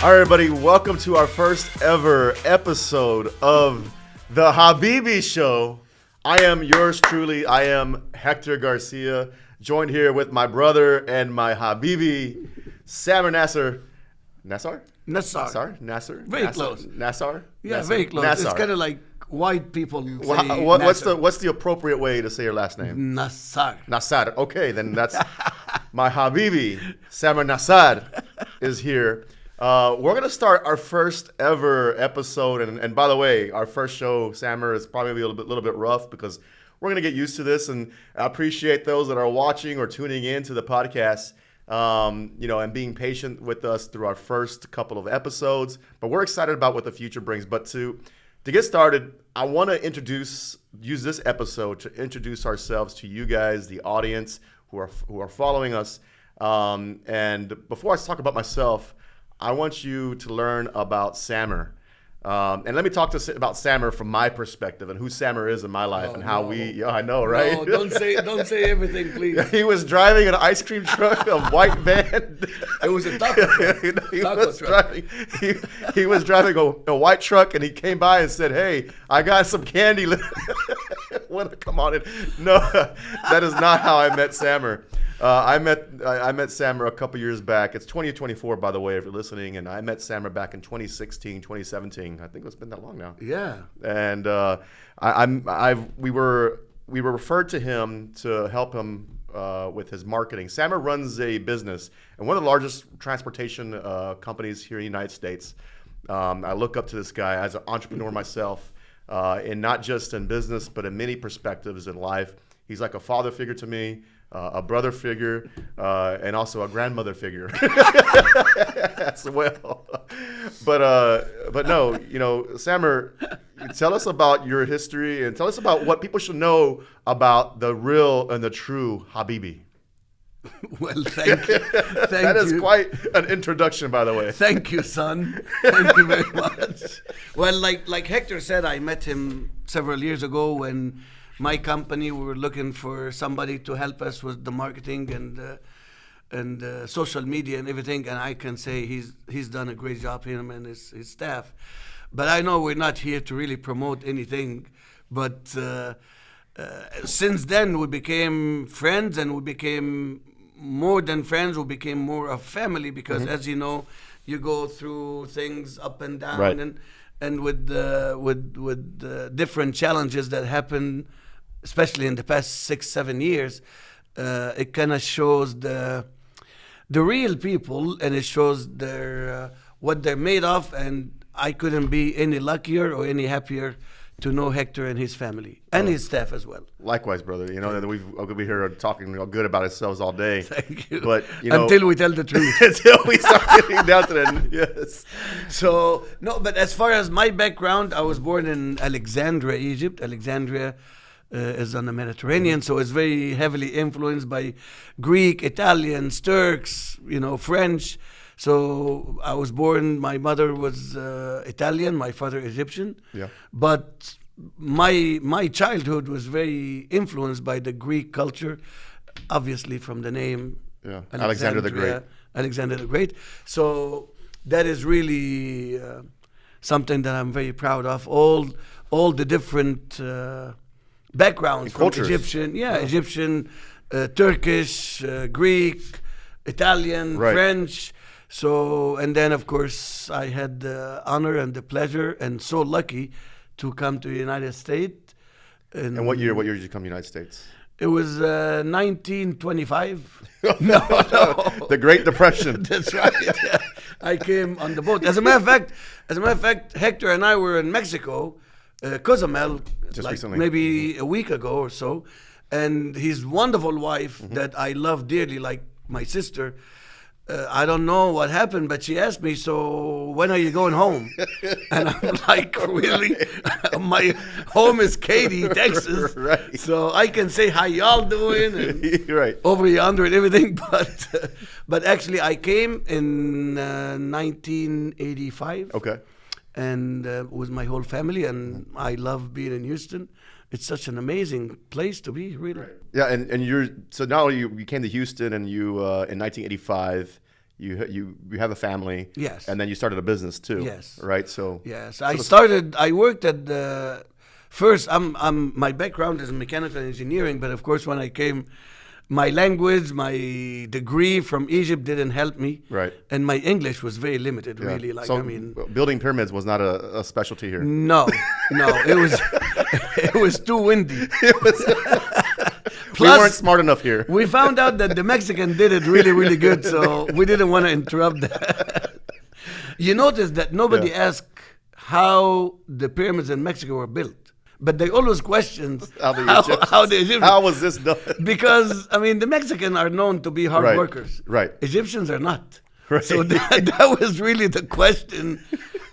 All right, everybody, welcome to our first ever episode of the Habibi Show. I am yours truly. I am Hector Garcia, joined here with my brother and my Habibi, Samer Nasser. Nassar? Nasser? Very close. Nassar? Yeah, Nassar? very close. Nassar. It's kind of like white people say What's the appropriate way to say your last name? Nassar. Nassar. Okay, then that's my Habibi, Samer Nasser, is here. We're going to start our first ever episode. And by the way, our first show, Samer, is probably a little bit rough because we're going to get used to this. And I appreciate those that are watching or tuning in to the podcast, and being patient with us through our first couple of episodes. But we're excited about what the future brings. But to get started, I want to use this episode to introduce ourselves to you guys, the audience who are following us. And before I talk about myself, I want you to learn about Samer. And let me talk about Samer from my perspective and who Samer is in my life and how I know, right? No, don't say everything, please. He was driving an ice cream truck, a white van. It was a taco truck. He was driving a white truck, and he came by and said, "Hey, I got some candy." Come on in. No, that is not how I met Samer. I met Samer a couple years back. It's 2024, by the way, if you're listening. And I met Samer back in 2016, 2017. I think it's been that long now. Yeah. And we were referred to him to help him with his marketing. Samer runs a business and one of the largest transportation companies here in the United States. I look up to this guy as an entrepreneur myself, and not just in business, but in many perspectives in life. He's like a father figure to me. A brother figure, and also a grandmother figure as well. But no, Samer, tell us about your history and tell us about what people should know about the real and the true Habibi. Well, thank you. That is quite an introduction, by the way. Thank you, son. Thank you very much. Well, like Hector said, I met him several years ago when my company, we were looking for somebody to help us with the marketing and social media and everything. And I can say he's done a great job, him and his staff. But I know we're not here to really promote anything. But since then, we became friends, and we became more than friends. We became more a family because, as you know, you go through things up and down, right. and with different challenges that happen, especially in the past 6-7 years, it kind of shows the real people, and it shows their what they're made of. And I couldn't be any luckier or any happier to know Hector and his family and his staff as well. Likewise, brother. You know that we'll be here talking good about ourselves all day. Thank you. But until we tell the truth. Until we start getting down to that. Yes. So no, but as far as my background, I was born in Alexandria, Egypt. Alexandria is on the Mediterranean, so it's very heavily influenced by Greek, Italians, Turks, French. So I was born, my mother was Italian, my father Egyptian. Yeah. But my childhood was very influenced by the Greek culture, obviously from the name. Yeah. Alexander the Great. Alexander the Great. So that is really something that I'm very proud of. All the different backgrounds from Egyptian, Egyptian, Turkish, Greek, Italian, right. French. So, and then of course I had the honor and the pleasure and so lucky to come to the United States. And what year did you come to the United States? It was 1925. No. The Great Depression. That's right. Yeah. I came on the boat. As a matter of fact, Hector and I were in Mexico, Cozumel, just recently, maybe a week ago or so, and his wonderful wife that I love dearly, like my sister. I don't know what happened, but she asked me, "So when are you going home?" And I'm like, "Really? My home is Katy, Texas, right. So I can say how y'all doing, and right. over yonder and everything." But actually, I came in 1985. Okay. And with my whole family, and I love being in Houston. It's such an amazing place to be, really. Yeah, and you're so now you came to Houston, and you in 1985 you have a family. Yes. And then you started a business too. Yes. Right. So. Yes, I worked at the first. My background is mechanical engineering, but of course, when I came, my language, my degree from Egypt didn't help me. Right. And my English was very limited, Yeah. really. Like, so I mean, building pyramids was not a specialty here. no, it was it was too windy. We weren't smart enough here. We found out that the Mexican did it really, really good, so we didn't want to interrupt that. You notice that nobody asked how the pyramids in Mexico were built. But they always question how the Egyptians. How was this done? Because, I mean, the Mexicans are known to be hard workers. Right. Egyptians are not. Right. So that was really the question.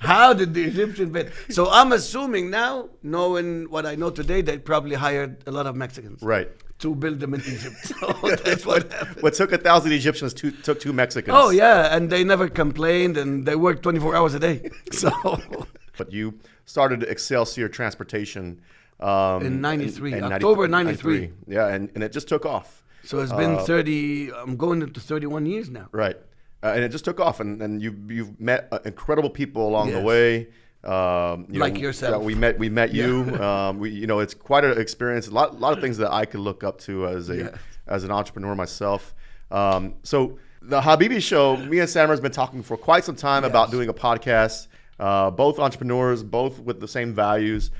How did the Egyptians build? So I'm assuming now, knowing what I know today, they probably hired a lot of Mexicans. Right. To build them in Egypt. So that's what happened. What took 1,000 Egyptians took 2 Mexicans. Oh, yeah. And they never complained, and they worked 24 hours a day. So... But you started Excelsior Transportation in 93, October 93. Yeah, and it just took off. So it's been 30, I'm going into 31 years now. Right. And it just took off, and you've met incredible people along the way. Like yourself. We met you. It's quite an experience. A lot of things that I could look up to as an entrepreneur myself. So the Habibi Show, me and Samer has been talking for quite some time about doing a podcast. Both entrepreneurs, both with the same values.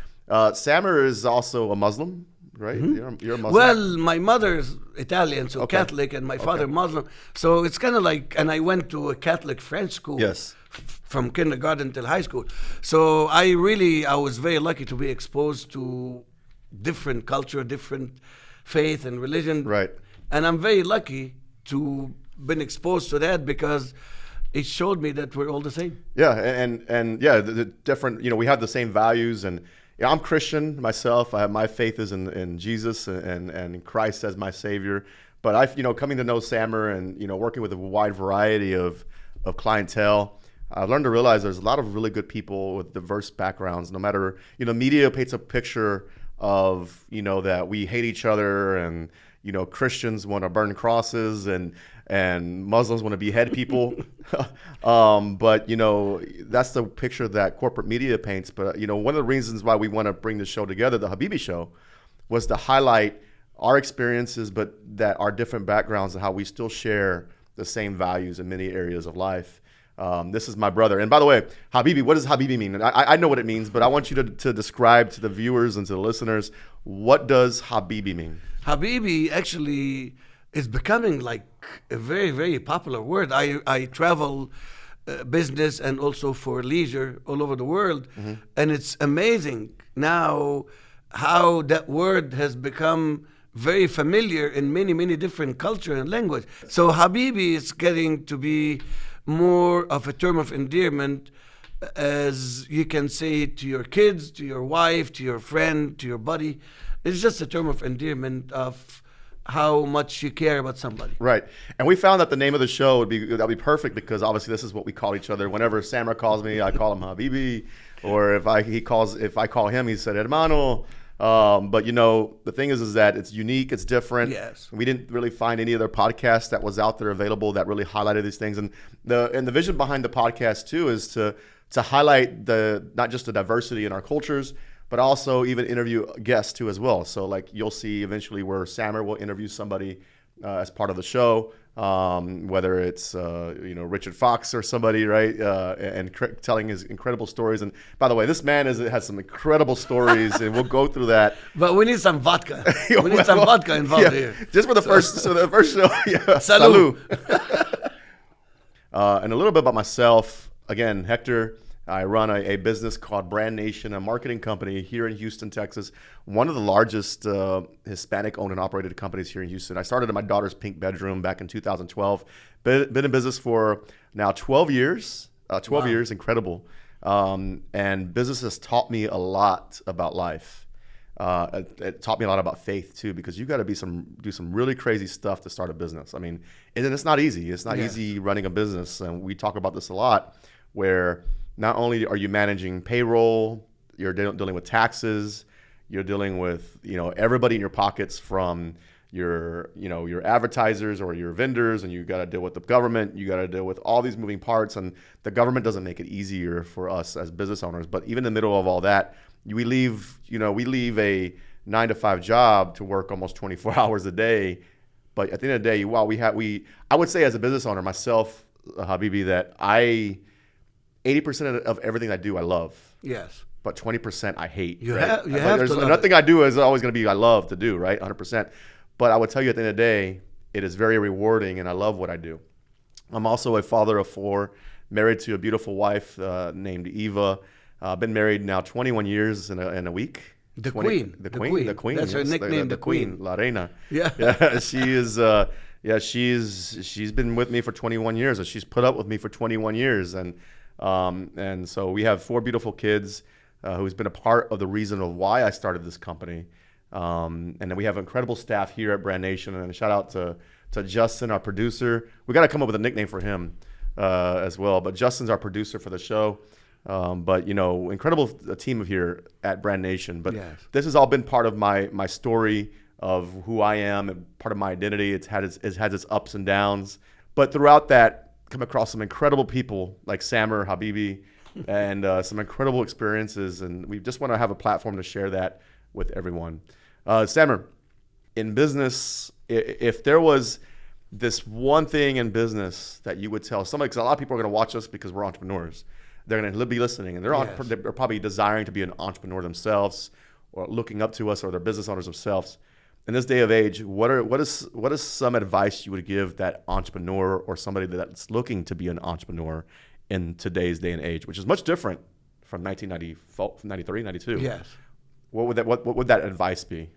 Samer is also a Muslim, right? Mm-hmm. You're a Muslim. Well, my mother's Italian, so Catholic, and my father Muslim. So it's kind of like, and I went to a Catholic French school. Yes. From kindergarten till high school. So I was very lucky to be exposed to different culture, different faith and religion. Right. And I'm very lucky to been exposed to that because it showed me that we're all the same. Yeah, and the different, we have the same values, and I'm Christian myself. My faith is in Jesus and Christ as my Savior. But coming to know Samer and working with a wide variety of clientele, I've learned to realize there's a lot of really good people with diverse backgrounds. No matter media paints a picture of that we hate each other, and Christians want to burn crosses and Muslims want to behead people. But that's the picture that corporate media paints. But one of the reasons why we want to bring this show together, the Habibi Show, was to highlight our experiences, but that our different backgrounds and how we still share the same values in many areas of life. This is my brother. And by the way, Habibi, what does Habibi mean? I know what it means, but I want you to describe to the viewers and to the listeners, what does Habibi mean? Habibi actually is becoming like a very, very popular word. I travel business and also for leisure all over the world. Mm-hmm. And it's amazing now how that word has become very familiar in many, many different culture and language. So Habibi is getting to be more of a term of endearment, as you can say to your kids, to your wife, to your friend, to your buddy. It's just a term of endearment of how much you care about somebody. Right. And we found that the name of the show would be perfect, because obviously this is what we call each other. Whenever Samer calls me, I call him Habibi, or if I call him, he said hermano. But the thing is that it's unique, it's different. Yes. We didn't really find any other podcast that was out there available that really highlighted these things. And the vision behind the podcast too is to highlight not just the diversity in our cultures, but also even interview guests too as well. So like you'll see eventually where Samer will interview somebody as part of the show, whether it's Richard Fox or somebody, right, and telling his incredible stories. And by the way, this man has some incredible stories, and we'll go through that. But we need some vodka. We need some vodka involved here. Just for the first show. Yeah. Salud. And a little bit about myself. Again, Hector. I run a business called Brand Nation, a marketing company here in Houston, Texas. One of the largest Hispanic-owned and operated companies here in Houston. I started in my daughter's pink bedroom back in 2012. Been in business for now 12 years. 12 years, incredible. And business has taught me a lot about life. It taught me a lot about faith too, because you got to do some really crazy stuff to start a business. I mean, and it's not easy. It's not easy running a business, and we talk about this a lot, where not only are you managing payroll, you're dealing with taxes, you're dealing with everybody in your pockets, from your advertisers or your vendors, and you got to deal with the government. You got to deal with all these moving parts, and the government doesn't make it easier for us as business owners. But even in the middle of all that, we leave a 9-to-5 job to work almost 24 hours a day. But at the end of the day, while I would say as a business owner myself, Habibi, that 80% of everything I do, I love. Yes. But 20% I hate. You right? have to love nothing it. I do is always going to be I love to do, right? 100%. But I would tell you at the end of the day, it is very rewarding, and I love what I do. I'm also a father of 4, married to a beautiful wife named Eva. Been married now 21 years in a week. The queen. The queen. That's her nickname, the queen. La Reina. Yeah. She is. She's been with me for 21 years, and she's put up with me for 21 years, and so we have 4 beautiful kids who's been a part of the reason of why I started this company, and then we have incredible staff here at Brand Nation, and a shout out to Justin, our producer. We got to come up with a nickname for him as well, but Justin's our producer for the show. But incredible team here at Brand Nation. But yes. This has all been part of my story of who I am and part of my identity. It has its ups and downs. But throughout that, come across some incredible people like Samer, Habibi, and some incredible experiences. And we just want to have a platform to share that with everyone. Samer, in business, if there was this one thing in business that you would tell somebody, because a lot of people are going to watch us because we're entrepreneurs. They're going to be listening, and they're probably desiring to be an entrepreneur themselves, or looking up to us, or they're business owners themselves. In this day of age, what is some advice you would give that entrepreneur or somebody that's looking to be an entrepreneur in today's day and age, which is much different from 1993, 92? Yes. What would that advice be?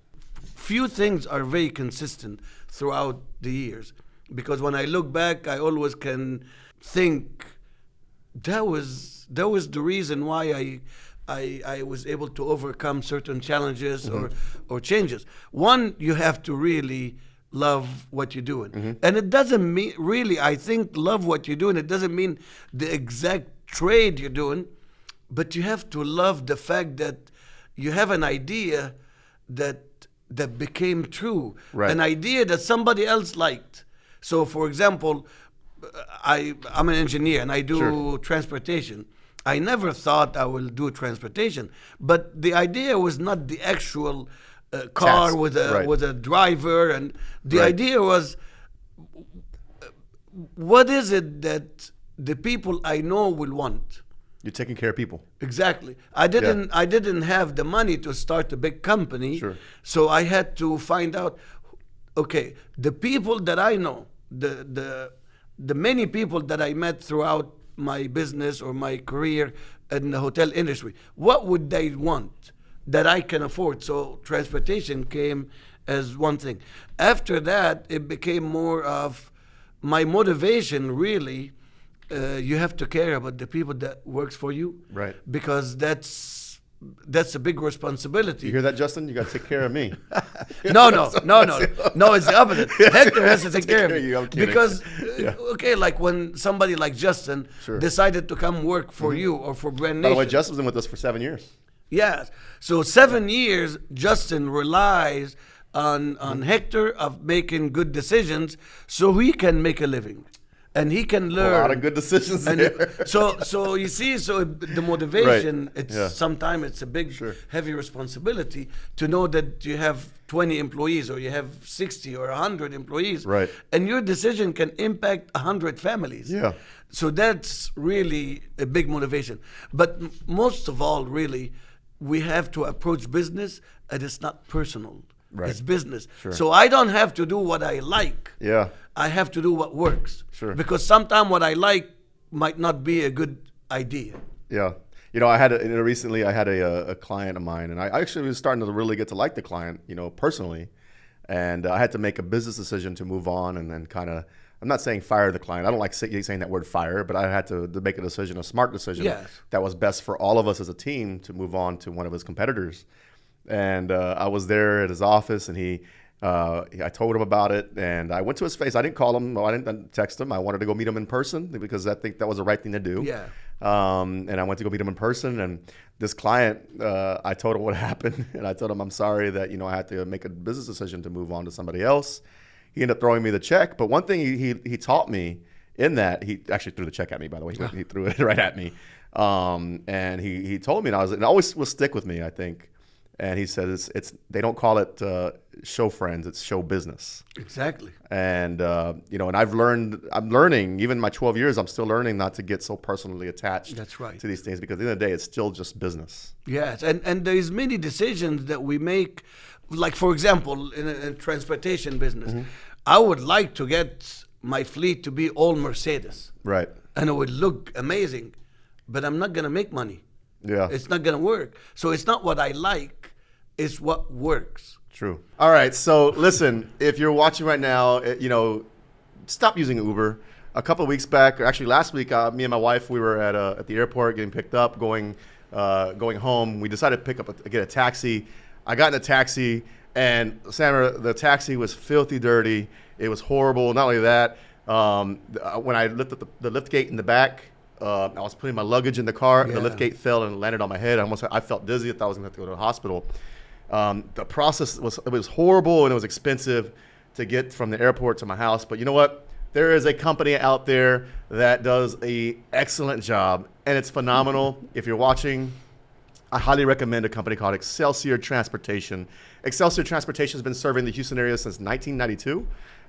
Few things are very consistent throughout the years, because when I look back, I always can think that was the reason why I was able to overcome certain challenges or changes. One, you have to really love what you're doing. And it doesn't mean, really, I think love what you're doing, it doesn't mean the exact trade you're doing, but you have to love the fact that you have an idea that became true, right. An idea that somebody else liked. So, for example, I'm an engineer and I do transportation. I never thought I will do transportation, but the idea was not the actual car Task. with a driver, and the Right. idea was, what is it that the people I know will want? You're taking care of people. Exactly. I didn't have the money to start a big company, Sure. so I had to find out. Okay, the people that I know, the many people that I met throughout my business or my career in the hotel industry, what would they want that I can afford? So transportation came as one thing. After that, it became more of my motivation, really. You have to care about the people that works for you, Right. Because that's a big responsibility. You hear that, Justin? You got to take care of me. No, it's the opposite. Hector has to take care of you. me. I'm kidding. Because, Yeah. okay, like when somebody like Justin Sure. decided to come work for you or for Brand By Nation. the way, Justin's been with us for 7 years. Yes. So 7 years, Justin relies on Hector of making good decisions so he can make a living. And he can learn. A lot of good decisions there. So you see, so the motivation, Right. it's Yeah. sometimes it's a big, Sure. heavy responsibility to know that you have 20 employees or you have 60 or 100 employees. Right. And your decision can impact 100 families. Yeah. So that's really a big motivation. But most of all, really, we have to approach business and it's not personal. Right. It's business. Sure. So I don't have to do what I like. Yeah. I have to do what works. Sure. Because sometimes what I like might not be a good idea. Yeah. Recently I had a client of mine, and I actually was starting to really get to like the client, personally. And I had to make a business decision to move on and then kind of, I'm not saying fire the client. I don't like saying that word fire, but I had to make a decision, a smart decision Yes. that was best for all of us as a team to move on to one of his competitors. And I was there at his office, and I told him about it, and I went to his face. I didn't call him. I didn't text him. I wanted to go meet him in person because I think that was the right thing to do. Yeah. And I went to go meet him in person. And this client, I told him what happened, and I told him I'm sorry that I had to make a business decision to move on to somebody else. He ended up throwing me the check, but one thing he taught me in that, he actually threw the check at me, by the way. He threw it right at me, and he told me, and it always will stick with me, I think. And he said it's they don't call it show friends, it's show business. Exactly. And and I'm learning, even in my 12 years, I'm still learning not to get so personally attached. That's right. To these things, because at the end of the day, it's still just business. Yes, and there's many decisions that we make, like for example, in a transportation business, I would like to get my fleet to be all Mercedes. Right. And it would look amazing, but I'm not gonna make money. Yeah. It's not gonna work. So it's not what I like, it's what works. True. All right. So listen, if you're watching right now, stop using Uber. A couple of weeks back, or actually last week, me and my wife, we were at the airport getting picked up, going home. We decided to get a taxi. I got in a taxi, and Samer, the taxi was filthy dirty. It was horrible. Not only that, when I lifted the lift gate in the back, I was putting my luggage in the car. Yeah. The lift gate fell and landed on my head. I felt dizzy. I thought I was going to have to go to the hospital. The process was horrible, and it was expensive to get from the airport to my house. But you know what? There is a company out there that does an excellent job, and it's phenomenal. If you're watching, I highly recommend a company called Excelsior Transportation. Excelsior Transportation has been serving the Houston area since 1992.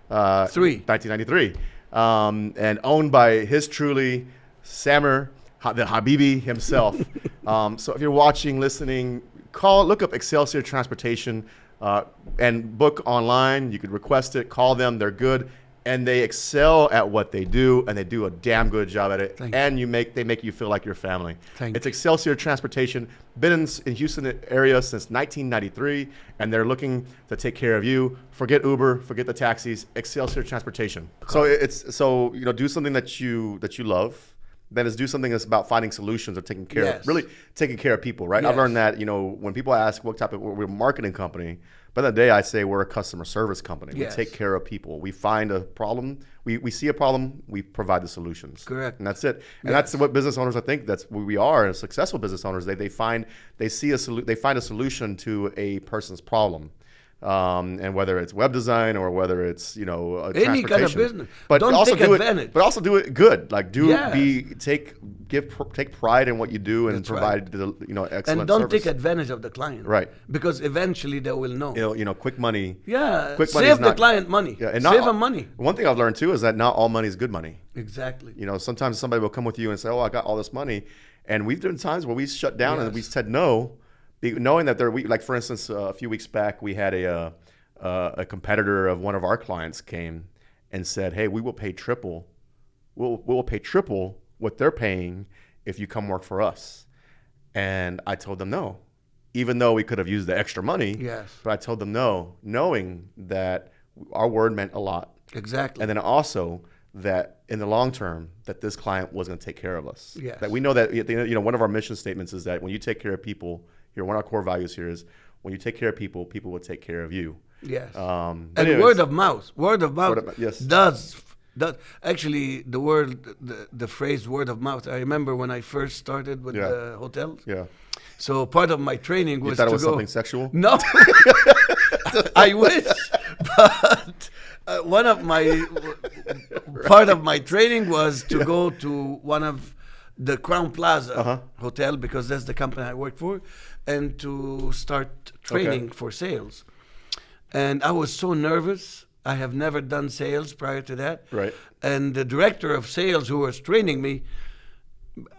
1993. And owned by his truly, Samer, the Habibi himself. So if you're watching, listening, look up Excelsior Transportation and book online. You could request it, call them. They're good. And they excel at what they do, and they do a damn good job at it. And they make you feel like your family. It's Excelsior Transportation, been in Houston area since 1993, and they're looking to take care of you. Forget Uber, forget the taxis. Excelsior Transportation. So do something that you love. Then do something that's about finding solutions or taking care of people, right? Yes. I've learned that when people ask we're a marketing company. By the day, I say we're a customer service company. Yes. We take care of people. We find a problem. We see a problem. We provide the solutions. Correct. And that's it. And that's what business owners, I think, that's what we are. As successful business owners, they find a solution to a person's problem. And whether it's web design or whether it's any transportation, kind of business, but don't also take advantage. But also do it good. Like take pride in what you do and provide excellent and don't service. Take advantage of the client, right? Because eventually they will know. Quick money. Yeah, quick money save the client money. Yeah, and save them money. One thing I've learned too is that not all money is good money. Exactly. Sometimes somebody will come with you and say, "Oh, I got all this money," and we've done times where we shut down and we said no. Knowing that like for instance, a few weeks back, we had a competitor of one of our clients came and said, "Hey, we will pay triple. We'll pay triple what they're paying if you come work for us." And I told them no, even though we could have used the extra money. Yes. But I told them no, knowing that our word meant a lot. Exactly. And then also that in the long term, that this client was going to take care of us. Yes. That we know that one of our mission statements is that when you take care of people, one of our core values here is when you take care of people, people will take care of you. Yes. And word of mouth yes. does actually the phrase word of mouth. I remember when I first started with the hotels. Yeah. So part of my training was you thought it was something sexual? No. I wish. But one of my part of my training was to go to one of the Crown Plaza hotel, because that's the company I worked for, and to start training for sales. And I was so nervous. I have never done sales prior to that. Right. And the director of sales who was training me,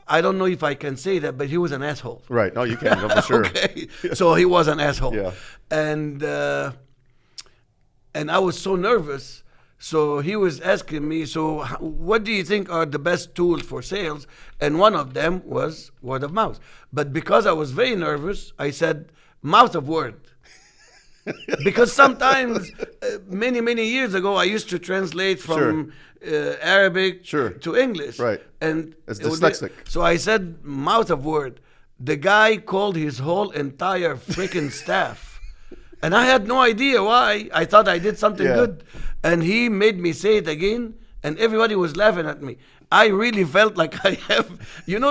I don't know if I can say that, but he was an asshole. Right. No, you can. No, for sure. Okay. So he was an asshole. Yeah. And I was so nervous. So he was asking me, so what do you think are the best tools for sales? And one of them was word of mouth. But because I was very nervous, I said, mouth of word. Because sometimes, many, many years ago, I used to translate from Arabic to English. Right. And it's dyslexic. So I said, mouth of word. The guy called his whole entire freaking staff. And I had no idea why. I thought I did something good. And he made me say it again, and everybody was laughing at me. I really felt like I have,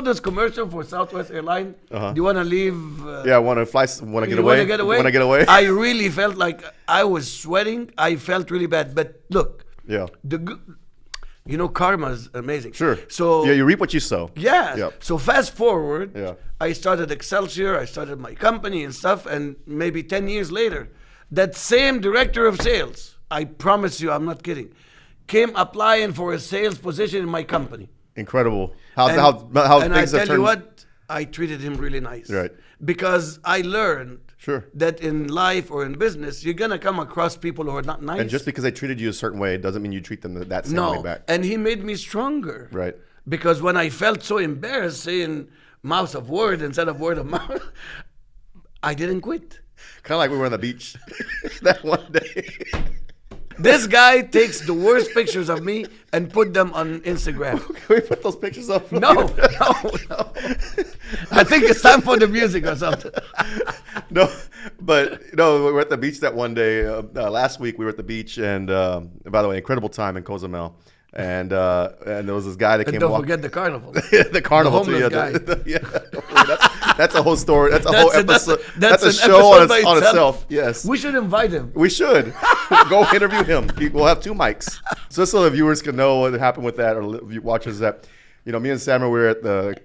this commercial for Southwest Airlines? Do you want to leave? Yeah, want to fly, want to get you away. Want to get away? Want to get away? I really felt like I was sweating. I felt really bad. But look, Yeah. Karma is amazing. Sure. So yeah, you reap what you sow. Yeah. Yep. So fast forward, Yeah. I started Excelsior, I started my company and stuff, and maybe 10 years later, that same director of sales, I promise you, I'm not kidding, came applying for a sales position in my company. Incredible. How and things I have tell you turned. what, I treated him really nice. Right. Because I learned Sure. that in life or in business, you're going to come across people who are not nice. And just because they treated you a certain way, it doesn't mean you treat them that same way back. And he made me stronger. Right. Because when I felt so embarrassed saying mouth of word instead of word of mouth, I didn't quit. Kind of like we were on the beach that one day. This guy takes the worst pictures of me and put them on Instagram. Can we put those pictures up? No. I think it's time for the music or something. No, but we were at the beach that one day. Last week we were at the beach, and by the way, incredible time in Cozumel. And there was this guy that And came. don't forget the carnival. The carnival The homeless guy. That's a whole story. That's a whole episode. That's a an show episode on by itself. Yes. We should invite him. We should go interview him. We'll have 2 mics, just so the viewers can know what happened with that, or watchers that. Me and Samer were at the.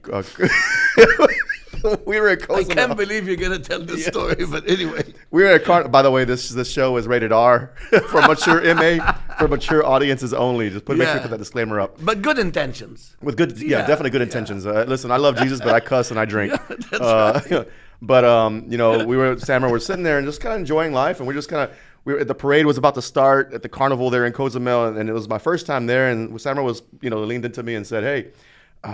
We were at Cozumel. I can't believe you're gonna tell this story, but anyway. We were at By the way, this show is rated R for mature for mature audiences only. Just make sure you put that disclaimer up. But good intentions. With good, definitely good intentions. Listen, I love Jesus, but I cuss and I drink. That's right. But Samer were sitting there and just kind of enjoying life, and we're just kind of. The parade was about to start at the carnival there in Cozumel, and it was my first time there. And Samer was, leaned into me and said, "Hey,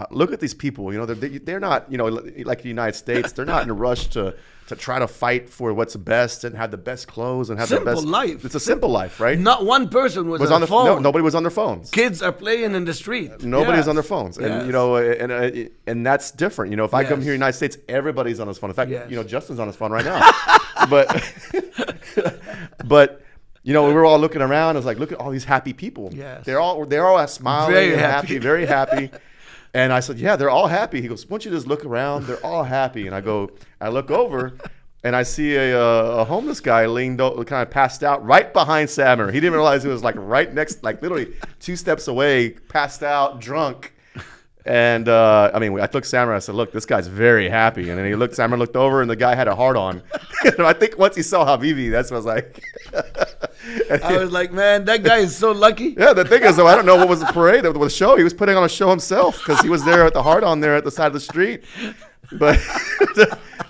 look at these people. They're not, like the United States. They're not in a rush to try to fight for what's best and have the best clothes and have the best life. It's a simple life, right? Not one person was on the phone. No, nobody was on their phones. Kids are playing in the street. Nobody was on their phones, Yes. and and that's different. If I come here in the United States, everybody's on his phone. In fact, Justin's on his phone right now. but we were all looking around. I was like, look at all these happy people. Yes. They're all smiling, Very and happy. very happy. And I said, yeah, they're all happy. He goes, why don't you just look around? They're all happy. And I look over, and I see a homeless guy kind of passed out right behind Samer. He didn't realize he was like right next, like literally 2 steps away, passed out, drunk. And I took Samer. I said, look, this guy's very happy. And then Samer looked over, and the guy had a heart on. And I think once he saw Habibi, that's what I was like. I was like, man, that guy is so lucky. Yeah, the thing is, though, I don't know what was the parade, the show. He was putting on a show himself because he was there at the heart on there at the side of the street. But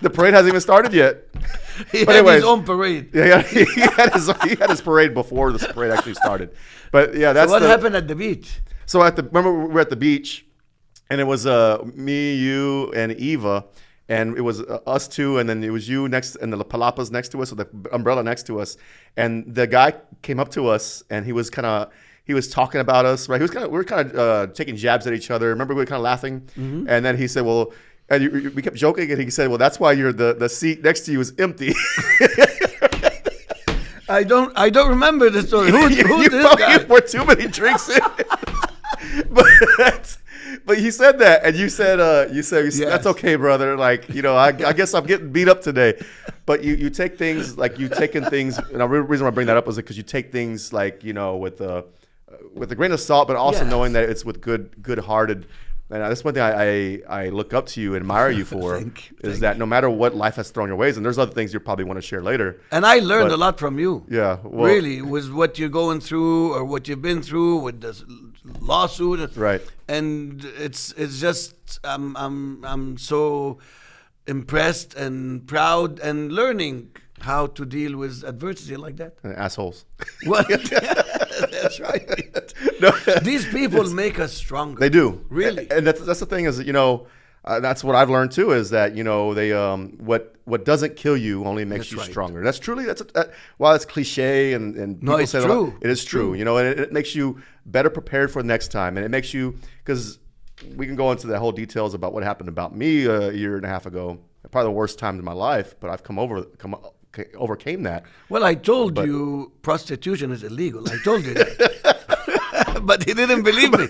the parade hasn't even started yet. He had his own parade. Yeah, he had his parade before this parade actually started. But yeah, that's what happened at the beach? So remember we were at the beach, and it was me, you, and Eva. And it was us two, and then it was you next, and the palapas next to us, or the umbrella next to us. And the guy came up to us, and he was talking about us, right? We were kind of taking jabs at each other. Remember, we were kind of laughing, and then he said, "Well," and we kept joking, and he said, "Well, that's why the seat next to you is empty." I don't remember the story. Who's this guy? You poured too many drinks in. But he said that, and you said yes. That's okay, brother. Like, I guess I'm getting beat up today. But you take things like you've taken things, and the reason why I bring that up is because you take things like with a grain of salt, but also knowing that it's with good-hearted. And that's one thing I look up to you, admire you for, is that no matter what life has thrown your ways, and there's other things you probably want to share later. And I learned a lot from you. Yeah, really, was what you're going through or what you've been through with this lawsuit. Right. And it's just I'm so impressed and proud and learning how to deal with adversity like that. And assholes. What? That's right. No, these people make us stronger. They do, really. And that's the thing is, that's what I've learned too, is that they what doesn't kill you only makes you stronger. That's truly while it's cliche and no, it's true. It is true. And it makes you better prepared for the next time, and it makes you, because we can go into the whole details about what happened about me a year and a half ago. Probably the worst time in my life, but I've overcame that. Well, I told you prostitution is illegal. I told you that. But he didn't believe me.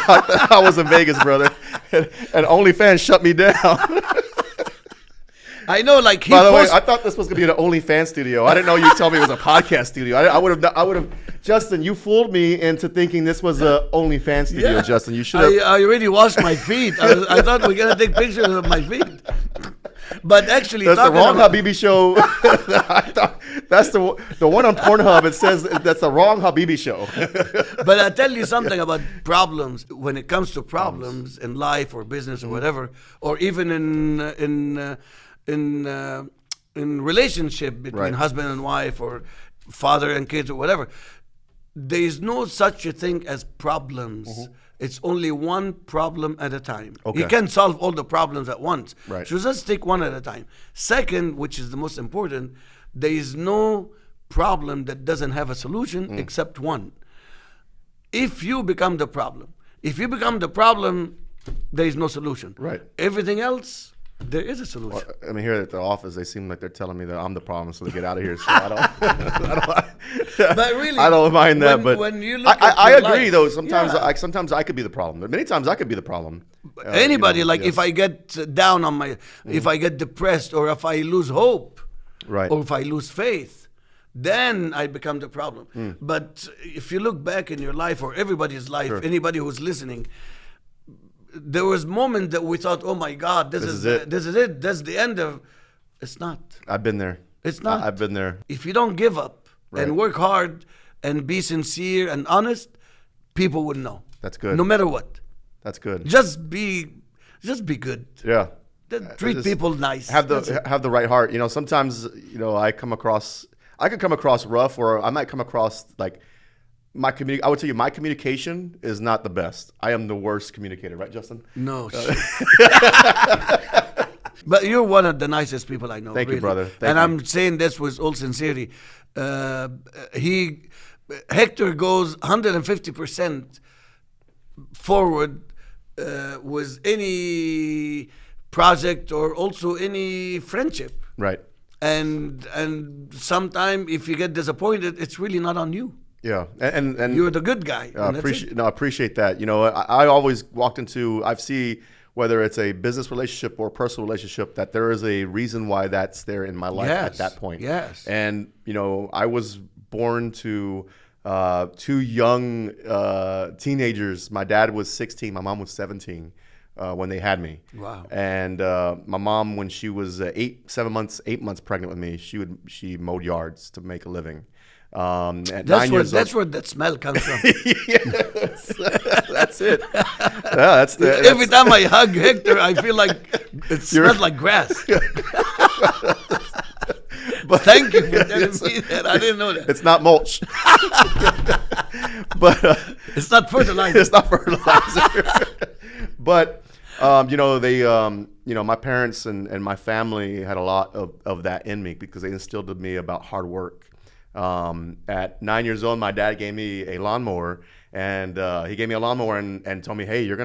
I thought I was in Vegas, brother, and OnlyFans shut me down. I know, like he. By the way, I thought this was gonna be an OnlyFans studio. I didn't know you'd tell me it was a podcast studio. I would have. Justin, you fooled me into thinking this was a OnlyFans studio. Yeah. Justin, you should have. I already washed my feet. I thought we were gonna take pictures of my feet. But actually, that's the wrong Habibi Show. I thought that's the one on Pornhub. It says that's the wrong Habibi Show. But I tell you something about problems. When it comes to problems in life or business or whatever, or even in relationship between husband and wife or father and kids or whatever, there is no such a thing as problems. It's only one problem at a time. You can't solve all the problems at once. Right. So just take one at a time. Second, which is the most important, there is no problem that doesn't have a solution except one. If you become the problem, there is no solution. Right. Everything else, there is a solution. Well, I mean, here at the office, they seem like they're telling me that I'm the problem, so they get out of here. So I don't. But really, I don't mind that. But when you look I at agree, life, though. Sometimes I could be the problem. But many times I could be the problem. Anybody, if I get down on my, if I get depressed, or if I lose hope, or if I lose faith, then I become the problem. But if you look back in your life, or everybody's life, anybody who's listening, there was moments that we thought, oh my God, this is it. That's the end of. It's not. I've been there. It's not. I've been there. If you don't give up and work hard and be sincere and honest, people would know. That's good. No matter what. That's good. Just be good. Yeah. Treat people nice. Have the right heart. Sometimes I could come across rough, or I might come across like. I would tell you, my communication is not the best. I am the worst communicator, right, Justin? No. But you're one of the nicest people I know. Thank you, brother. I'm saying this with all sincerity. Hector goes 150% forward with any project or also any friendship. Right. And sometimes if you get disappointed, it's really not on you. Yeah, and you're the good guy. I appreciate that. I always I see whether it's a business relationship or a personal relationship, that there is a reason why that's there in my life at that point. Yes. And I was born to two young teenagers. My dad was 16, my mom was 17 when they had me. Wow. And my mom, when she was 8 months pregnant with me, she mowed yards to make a living. That's where that smell comes from. Yes, that's it. Every time I hug Hector, I feel like it smells like grass. But thank you for telling me that. I didn't know that. It's not mulch. But it's not fertilizer. It's not fertilizer. But my parents and my family had a lot of that in me, because they instilled in me about hard work. At 9 years old, my dad gave me a lawnmower, and he gave me a lawnmower and told me, hey, you're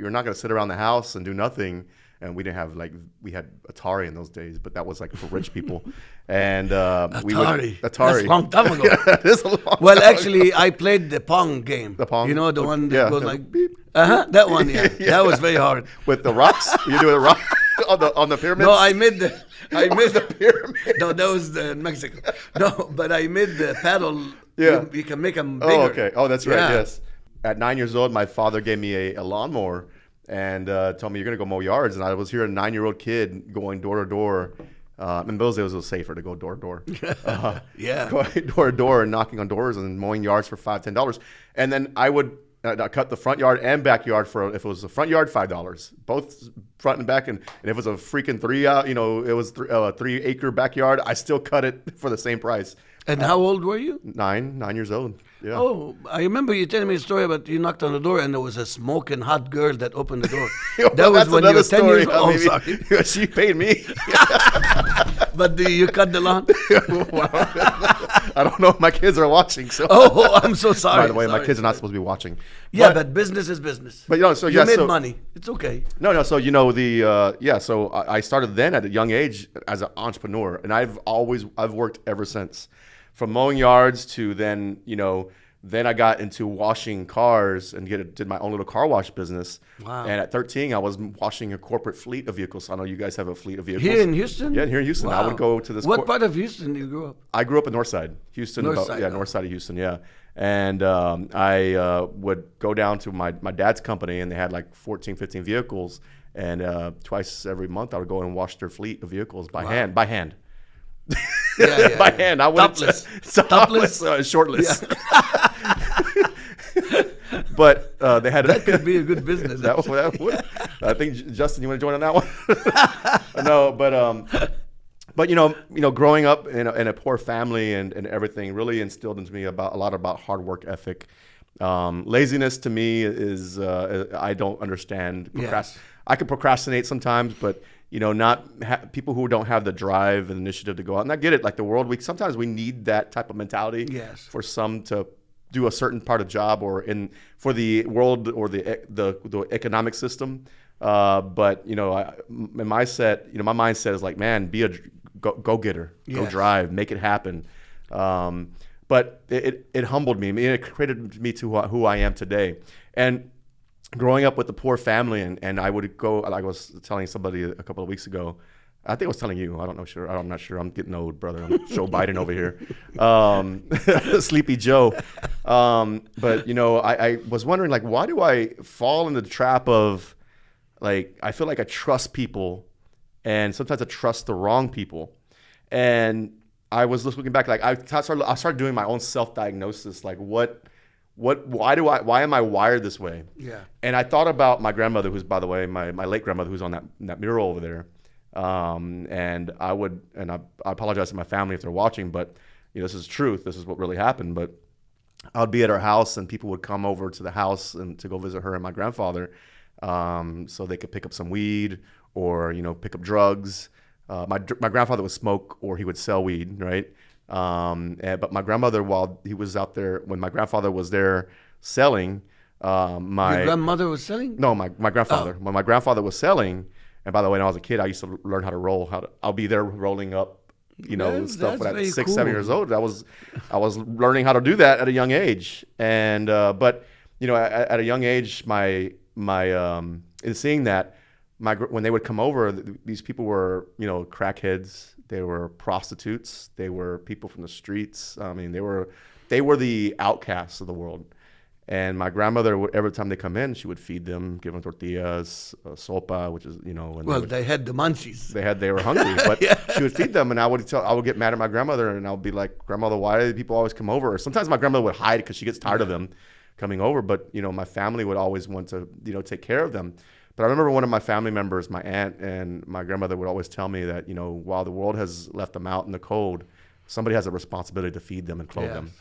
not gonna sit around the house and do nothing. And we didn't have we had Atari in those days, but that was like for rich people. And Atari. That's a long time ago. Yeah, it is a long well, time actually, ago. I played the Pong game. The Pong? The one that goes like beep. That one, yeah. That was very hard. With the rocks? You do the rock on the pyramids? No, I made the pyramid. No, that was in Mexico. No, but I made the paddle. Yeah. You can make them bigger. Oh, okay. Oh, that's right. Yeah. Yes. At 9 years old, my father gave me a lawnmower and told me, you're going to go mow yards. And I was here, a 9-year-old kid going door to door. In those days, it was safer to go door to door. Yeah. Going door to door and knocking on doors and mowing yards for $5, $10. And then I would cut the front yard and backyard if it was the front yard, $5, both front and back. And if it was a freaking 3 acre backyard, I still cut it for the same price. And how old were you? 9 years old. Yeah. Oh, I remember you telling me a story about you knocked on the door and there was a smoking hot girl that opened the door. Well, that was when you were 10 years old. Oh, sorry. She paid me. But do you cut the lawn? I don't know if my kids are watching. So. Oh, I'm so sorry. By the way, my kids are not supposed to be watching. Yeah, but business is business. But you made money. It's okay. No. So so I started then at a young age as an entrepreneur, and I've worked ever since. From mowing yards to then, Then I got into washing cars and did my own little car wash business. Wow. And at 13, I was washing a corporate fleet of vehicles. I know you guys have a fleet of vehicles. Here in Houston? Yeah, here in Houston. Wow. I would go to this. What part of Houston you grew up? I grew up in North Side, Houston. North side, north side of Houston, yeah. And I would go down to my dad's company, and they had like 14, 15 vehicles. And twice every month, I would go and wash their fleet of vehicles by hand. By hand. By hand. I wouldn't. Topless? Shortless. Yeah. But they had that could be a good business. that would. I think Justin, you want to join on that one? No, but growing up in a poor family and everything really instilled into me a lot about hard work ethic. Laziness to me is I don't understand. Yes. I can procrastinate sometimes, but people who don't have the drive and initiative to go out. And I get it. Like the world, sometimes we need that type of mentality. Yes. For some to do a certain part of job or for the world or the economic system. But in my mindset is like, man, be a go-getter, yes. Go drive, make it happen. But it humbled me. I mean, it created me to who I am today. And growing up with a poor family, and I would go, like I was telling somebody a couple of weeks ago, I think I was telling you, I'm not sure. I'm getting old, brother. I'm Joe Biden over here. Sleepy Joe. But, I was wondering, like, why do I fall into the trap of, like, I feel like I trust people, and sometimes I trust the wrong people. And I was just looking back, like, I started doing my own self-diagnosis, like, why am I wired this way? Yeah. And I thought about my grandmother, who's, by the way, my late grandmother, who's on that mural over there. And I apologize to my family if they're watching, but this is truth. This is what really happened. But I'd be at her house, and people would come over to the house and to go visit her and my grandfather, so they could pick up some weed or pick up drugs. My grandfather would smoke, or he would sell weed, right? But my grandmother, while he was out there, when my grandfather was there selling, Your grandmother was selling? No, my grandfather. When my grandfather was selling. And by the way, when I was a kid, I used to learn how to roll. I'll be there rolling up, stuff at 6, 7 years old. I was learning how to do that at a young age. And but at a young age, my in seeing that, when they would come over, these people were crackheads. They were prostitutes. They were people from the streets. I mean, they were the outcasts of the world. And my grandmother, every time they come in, she would feed them, give them tortillas, sopa, which is, they had the munchies. They were hungry, but yeah. She would feed them, and I would get mad at my grandmother, and I would be like, Grandmother, why do people always come over? Or sometimes my grandmother would hide because she gets tired of them coming over, but, my family would always want to, take care of them. But I remember one of my family members, my aunt and my grandmother, would always tell me that, while the world has left them out in the cold, somebody has a responsibility to feed them and clothe them.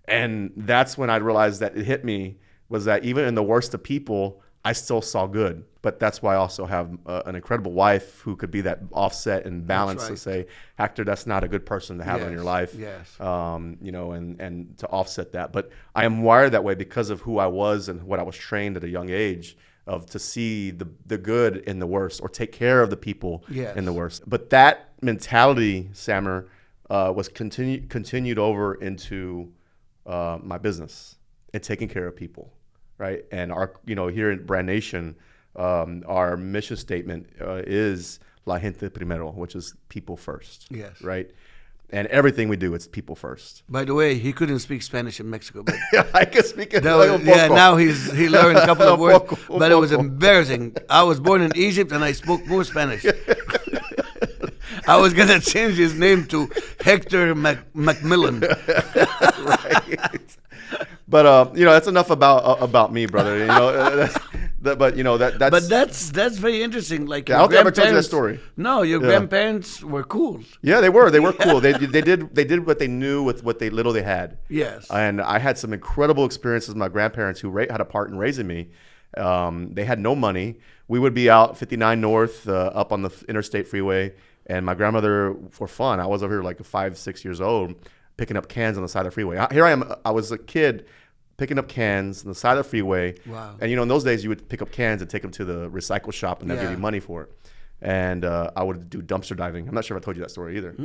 And that's when I realized that it hit me, was that even in the worst of people, I still saw good. But that's why I also have an incredible wife who could be that offset and balance to say, Hector, that's not a good person to have in your life. Yes. And to offset that. But I am wired that way because of who I was and what I was trained at a young age to see the good in the worst, or take care of the people in the worst. But that mentality, Samer, was continued over into my business and taking care of people, right? And our, here in Brand Nation, our mission statement is La Gente Primero, which is people first. Yes. Right? And everything we do, it's people first. By the way, he couldn't speak Spanish in Mexico. But I can speak it. Now he learned a couple of words, but it was embarrassing. I was born in Egypt, and I spoke more Spanish. I was going to change his name to Hector Macmillan. Right. But that's enough about me, brother. But that's very interesting. Like, I don't think I ever told you that story. No, your grandparents were cool. Yeah, they were cool. They did what they knew with what little they had. Yes. And I had some incredible experiences with my grandparents who had a part in raising me. They had no money. We would be out 59 North up on the interstate freeway. And my grandmother, for fun, I was over here like 5, 6 years old, picking up cans on the side of the freeway. Here I am. I was a kid picking up cans on the side of the freeway. Wow. And, in those days, you would pick up cans and take them to the recycle shop, and they'd give you money for it. And I would do dumpster diving. I'm not sure if I told you that story either.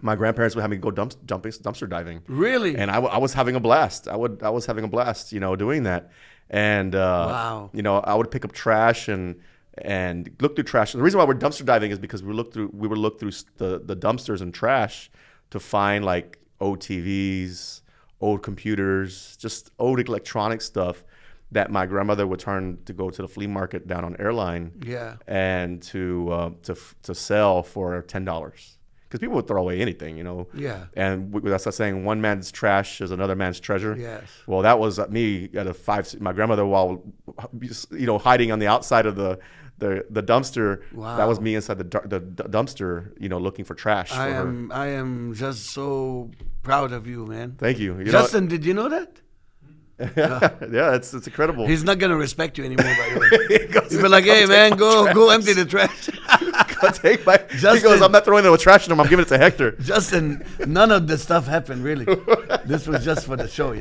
my grandparents would have me go dumpster diving. Really? And I was having a blast. I was having a blast, doing that. And Wow. I would pick up trash and look through trash. The reason why we're dumpster diving is because we would look through the dumpsters and trash to find like old TVs, old computers, just old electronic stuff that my grandmother would turn to go to the flea market down on Airline. Yeah. And to sell for $10. Because people would throw away anything, Yeah. And that's like saying one man's trash is another man's treasure. Yes. Well, that was me at my grandmother while, hiding on the outside of the dumpster. Wow. That was me inside the dumpster, looking for trash. I am just so proud of you, man. Thank you. Justin, did you know that? Yeah, it's incredible. He's not gonna respect you anymore, by the way. He'll be like, "Hey, man, go empty the trash." Take my. He goes, "I'm not throwing the trash in him. I'm giving it to Hector." Justin, none of the stuff happened really. This was just for the show,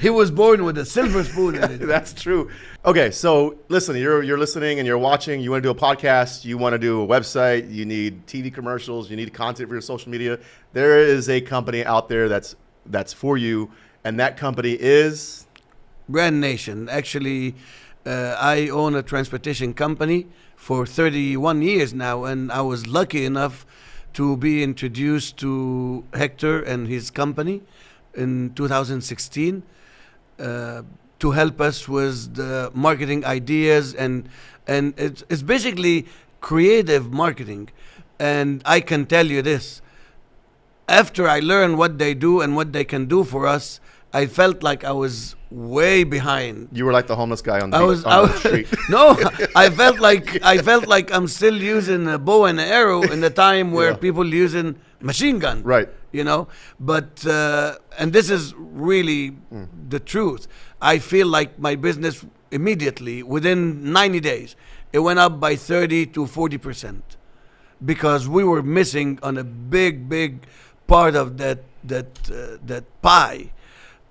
He was born with a silver spoon in it. That's true. Okay, so listen, you're listening and you're watching. You want to do a podcast. You want to do a website. You need TV commercials. You need content for your social media. There is a company out there that's for you. And that company is? Brand Nation. Actually, I own a transportation company for 31 years now, and I was lucky enough to be introduced to Hector and his company in 2016 to help us with the marketing ideas, and it's basically creative marketing. And I can tell you this, after I learned what they do and what they can do for us, I felt like I was way behind. You were like the homeless guy on the street. No, I felt like I'm still using a bow and an arrow in the time where people using machine gun. Right. But and this is really the truth. I feel like my business immediately within 90 days it went up by 30 to 40% because we were missing on a big part of that pie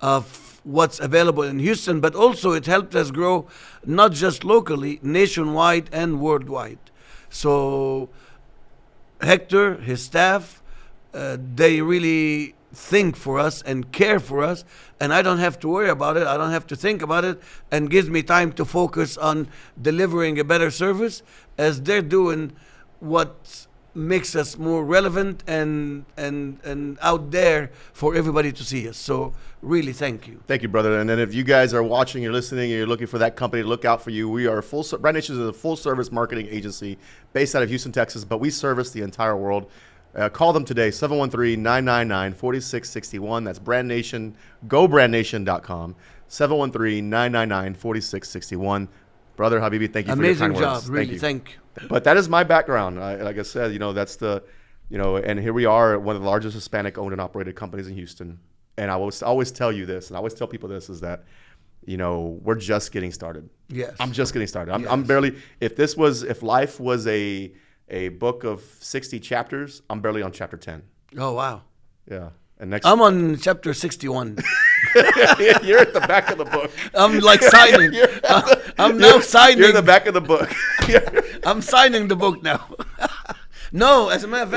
of what's available in Houston, but also it helped us grow not just locally, nationwide and worldwide. So Hector, his staff, they really think for us and care for us, and I don't have to worry about it. I don't have to think about it, and gives me time to focus on delivering a better service as they're doing what makes us more relevant and out there for everybody to see us. So really, thank you. Thank you, brother. And then if you guys are watching, you're listening, and you're looking for that company to look out for you, we are Brand Nation is a full-service marketing agency based out of Houston, Texas, but we service the entire world. Call them today, 713-999-4661. That's Brand Nation, gobrandnation.com, 713-999-4661. Brother Habibi, thank you for your kind words. Amazing job, really, thank you. But that is my background. Like I said, that's and here we are, one of the largest Hispanic owned and operated companies in Houston. And I always tell you this, and I always tell people this, is that, we're just getting started. Yes. I'm just getting started. I'm barely, if life was a book of 60 chapters, I'm barely on chapter 10. Oh, wow. Yeah. And I'm on chapter 61. You're at the back of the book. I'm like signing. I'm now signing. You're in the back of the book. I'm signing the book now. No, as a matter of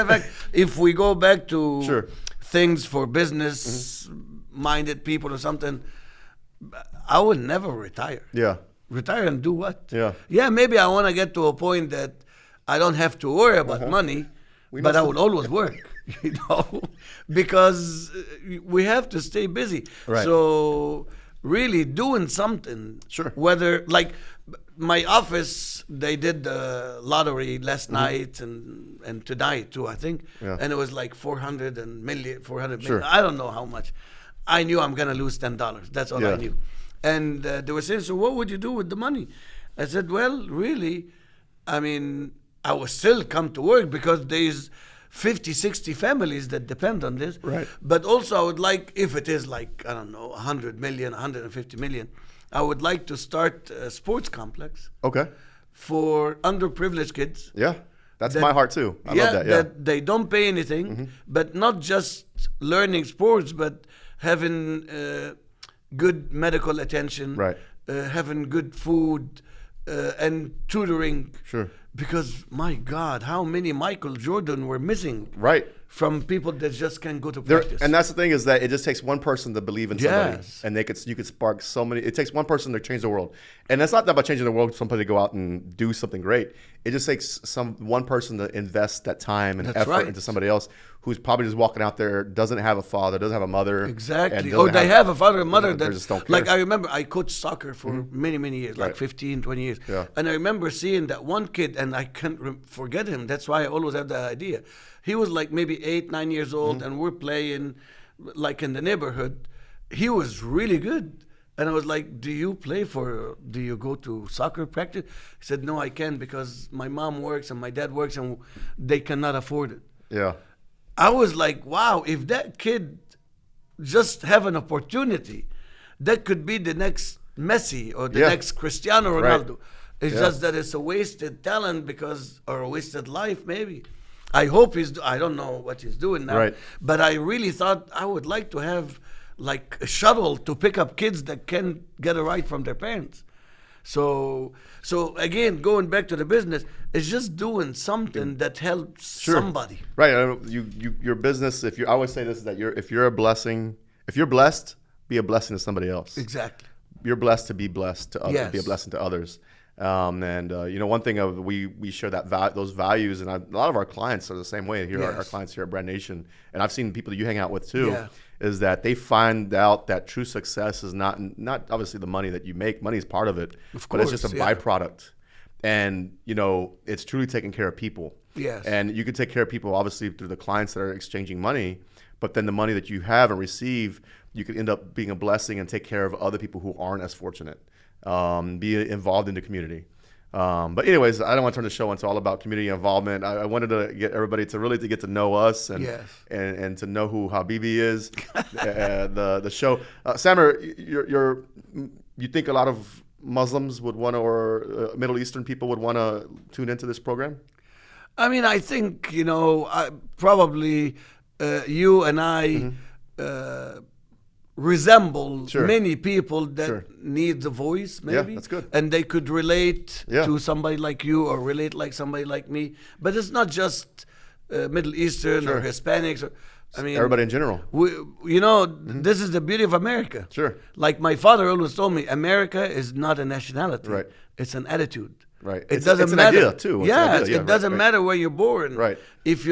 fact, if we go back to things for business-minded people or something, I would never retire. Yeah. Retire and do what? Yeah. Yeah, maybe I want to get to a point that I don't have to worry about money, but I will always work. Because we have to stay busy. Right. So really doing something. Sure. Whether like my office, they did the lottery last night and tonight too, I think. Yeah. And it was like 400 million. Sure. I don't know how much. I knew I'm gonna lose $10. That's all I knew. And they were saying, so what would you do with the money? I said, well, really, I mean, I will still come to work because there's 50, 60 families that depend on this. Right. But also I would like, if it is like, I don't know, 100 million, 150 million, I would like to start a sports complex. Okay. For underprivileged kids. Yeah. That's my heart too. I love that. Yeah. That they don't pay anything, but not just learning sports, but having good medical attention, Right. Having good food, and tutoring. Sure. Because, my God, how many Michael Jordan were missing Right. from people that just can't go to There, practice? and that's the thing is that it just takes one person to believe in somebody, Yes. and you could spark so many. It takes one person to change the world, and that's not about changing the world. Somebody to go out and do something great. It just takes one person to invest that time and That's effort right. into somebody else who's probably just walking out there, doesn't have a father, doesn't have a mother, Exactly. and Or doesn't they have a father and mother they that, just don't like, care. I remember I coached soccer for many, many years, like Right. 15, 20 years. Yeah. And I remember seeing that one kid, and I can't forget him. That's why I always have that idea. He was like maybe 8, 9 years old, and we're playing like in the neighborhood. He was really good. And I was like, do you go to soccer practice? He said, no, I can't because my mom works and my dad works and they cannot afford it. Yeah. I was like, wow, if that kid just have an opportunity, that could be the next Messi or the Yeah. next Cristiano Right. Ronaldo. It's Yeah. just that it's a wasted talent or a wasted life maybe. I hope I don't know what he's doing now, Right. but I really thought I would like to have like a shuttle to pick up kids that can get a ride from their parents. So again, going back to the business, it's just doing something that helps somebody. Right. Your business. I always say this is that if you're blessed, be a blessing to somebody else. Exactly. You're blessed to be blessed to others, Yes. be a blessing to others. One thing we share those values, and a lot of our clients are the same way here. Our Yes. clients here at Brand Nation, and I've seen people that you hang out with too, Yeah. is that they find out that true success is not obviously the money that you make. Money is part of it, but it's just a course, yeah. byproduct. And it's truly taking care of people. Yes. And you can take care of people obviously through the clients that are exchanging money, but then the money that you have and receive, you could end up being a blessing and take care of other people who aren't as fortunate. Be involved in the community. But anyways, I don't want to turn the show into all about community involvement. I wanted to get everybody to get to know us and Yes. and to know who Habibi is. The show, Samer, you think a lot of Muslims would want to, or Middle Eastern people would want to tune into this program? I mean, I think, probably you and I resemble Sure. many people that Sure. need the voice, maybe. that's good. And they could relate Yeah. to somebody like you or relate like somebody like me. But it's not just Middle Eastern Sure. or Hispanics. I mean, Everybody in general. this is the beauty of America. Sure. Like my father always told me, America is not a nationality. Right. It's an attitude. Right. It It's doesn't an matter. idea, too. It's an Yes, idea. Yeah, it doesn't right. matter where you're born. Right. If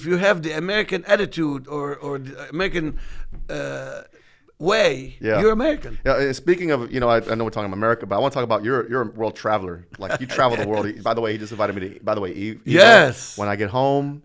you have the American attitude or the American way, Yeah. you're American. Yeah, speaking of, I know we're talking about America, but I want to talk about you're a world traveler. Like you travel the world. By the way, he just invited me to. By the way, Eve. Yes. When I get home,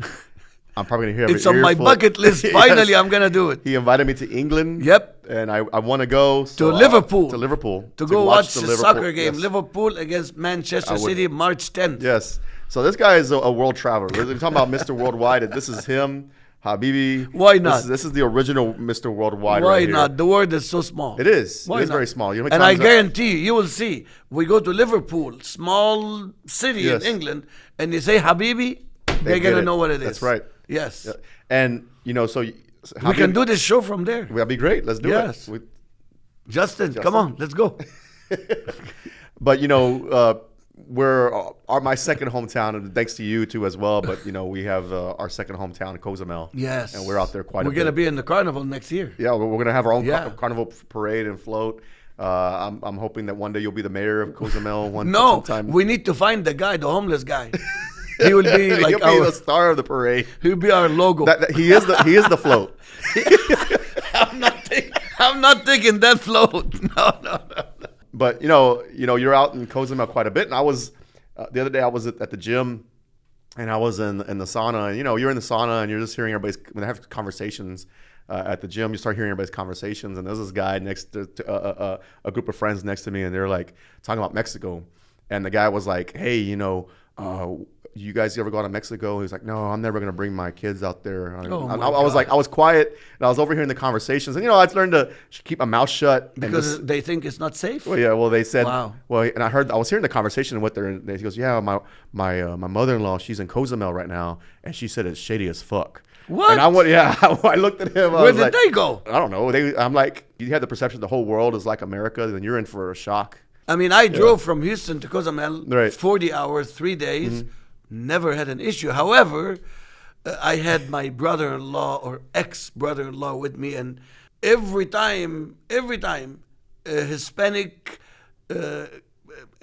I'm probably gonna hear. It's on my bucket list. Yes. Finally, I'm gonna do it. He invited me to England. Yep. And I want to go To Liverpool. To Liverpool To go watch the Liverpool- soccer game, yes. Liverpool against Manchester I would- City, March 10th. Yes. So this guy is a world traveler. We're talking about Mr. Worldwide. This is him, Habibi. Why not? This is the original Mr. Worldwide. Why right here. not? The world is so small. It is. Why It is not? very small. You know how And many I times guarantee you will see. We go to Liverpool, small city Yes. in England, and they say Habibi, they're get gonna it. know what it is. That's right. Yes. Yeah. And so We can do this show from there. That'd be great. Let's do Yes. it. Justin, come on, let's go. But we're my second hometown, and thanks to you too as well. But we have our second hometown in Cozumel. Yes. And we're out there quite a We're bit. gonna be in the carnival next year. Yeah, we're gonna have our own Yeah. carnival parade and float. I'm hoping that one day you'll be the mayor of Cozumel. No, sometime. we need to find the guy, the homeless guy. He will be like He'll be the star of the parade. he'll be our logo. He is the float. I'm not taking that float. No. But you're out in Cozumel quite a bit, and I was the other day I was at the gym, and I was in the sauna. And, you're in the sauna, and you're just hearing everybody's when they have conversations at the gym. You start hearing everybody's conversations, and there's this guy next to a group of friends next to me, and they're like talking about Mexico, and the guy was like, "Hey, you guys ever go to Mexico?" He was like, "No, I'm never gonna bring my kids out there." I was like, I was quiet, and I was overhearing the conversations, and I learned to keep my mouth shut and Because just- they think it's not safe. well, yeah. Well, they said. Wow. Well, and I was hearing the conversation with her, and he goes, "Yeah, my mother-in-law, she's in Cozumel right now, and she said it's shady as fuck." What? And I went, yeah. I looked at him. I Where was did like, they go? I don't know. I'm like, you had the perception the whole world is like America, then you're in for a shock. I mean, I drove from Houston to Cozumel, Right. 40 hours, 3 days, never had an issue. However, I had my brother-in-law or ex-brother-in-law with me, and every time a Hispanic a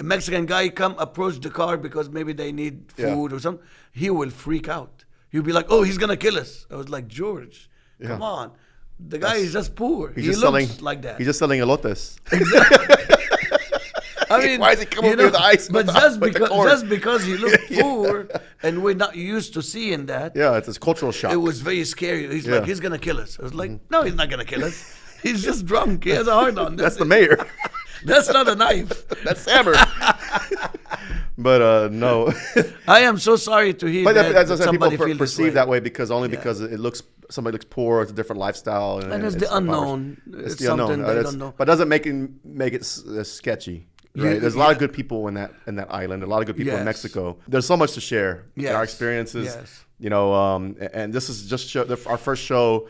Mexican guy come approach the car because maybe they need food or something, he will freak out. He'll be like, "Oh, he's gonna kill us." I was like, "George, come on. The guy is just poor. He looks like that." He's just selling elotes. I mean, why is he coming with the ice? But just because he looked poor and we're not used to seeing that. Yeah, it's a cultural shock. It was very scary. He's like, he's gonna kill us. I was like, no, he's not gonna kill us. He's just drunk. He has a heart on. That's the mayor. That's not a knife. That's Samer. But no. I am so sorry to hear but that. as I said, somebody people feel perceive that way because somebody looks poor. It's a different lifestyle, and it's the unknown. It's the unknown. They don't know. But doesn't make it sketchy. Right? There's a lot of good people in that island. A lot of good people in Mexico. There's so much to share. Our experiences. Yes. You know, and this is just our first show.